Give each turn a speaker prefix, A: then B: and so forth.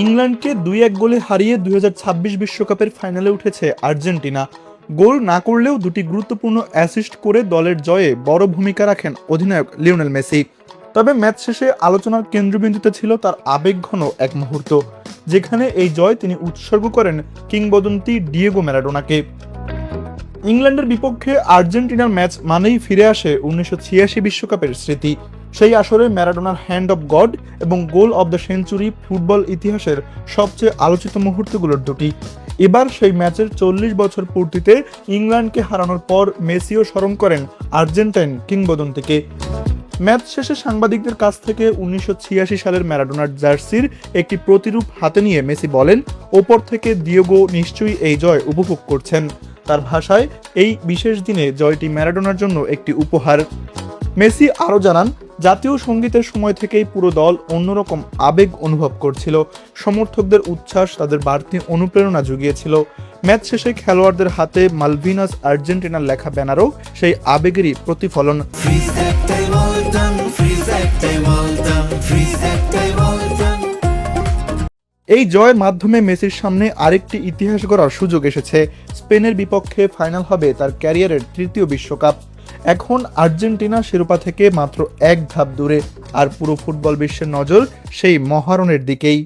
A: ইংল্যান্ডকে 2-1 গোলে হারিয়ে 2026 বিশ্বকাপের ফাইনালে উঠেছে আর্জেন্টিনা। গোল না করলেও দুটি গুরুত্বপূর্ণ অ্যাসিস্ট করে দলের জয়ে বড় ভূমিকা রাখেন অধিনায়ক লিওনেল মেসি। তবে ম্যাচ শেষে আলোচনার কেন্দ্রবিন্দুতে ছিল তার আবেগঘন এক মুহূর্ত, যেখানে এই জয় তিনি উৎসর্গ করেন কিংবদন্তি ডিয়েগো ম্যারাডোনাকে। ইংল্যান্ডের বিপক্ষে আর্জেন্টিনার ম্যাচ মানেই ফিরে আসে 1986 বিশ্বকাপের স্মৃতি। সেই আসরে ম্যারাডোনার হ্যান্ড অব গড এবং গোল অব দ্য সেঞ্চুরি ফুটবল ইতিহাসের সবচেয়ে আলোচিত মুহূর্তগুলোর দুটি। এবার সেই ম্যাচের 40 বছর পূর্তিতে ইংল্যান্ডকে হারানোর পর মেসিও স্মরণ করেন আর্জেন্টাইন কিংবদন্তিকে। ম্যাচ শেষে সাংবাদিকদের কাছ থেকে 1986 সালের ম্যারাডোনার জার্সির একটি প্রতিরূপ হাতে নিয়ে মেসি বলেন, ওপর থেকে ডিয়েগো নিশ্চয়ই এই জয় উপভোগ করছেন। তার ভাষায়, এই বিশেষ দিনে জয়টি ম্যারাডোনার জন্য একটি উপহার। মেসি আরও জানান, জাতীয় সঙ্গীতের সময় থেকেই পুরো দল অন্যরকম আবেগ অনুভব করছিল। সমর্থকদের উচ্ছ্বাস তাদের বাড়তি অনুপ্রেরণা জুগিয়েছিল। ম্যাচ শেষে খেলোয়াড়দের হাতে মালভিনাস আর্জেন্টিনার লেখা ব্যানারও সেই আবেগেরই প্রতিফলন। এই জয়ের মাধ্যমে মেসির সামনে আরেকটি ইতিহাস গড়ার সুযোগ এসেছে। স্পেনের বিপক্ষে ফাইনাল হবে তার ক্যারিয়ারের তৃতীয় বিশ্বকাপ। এখন আর্জেন্টিনা শিরোপা থেকে মাত্র এক ধাপ দূরে, আর পুরো ফুটবল বিশ্বের নজর সেই মহারণের দিকেই।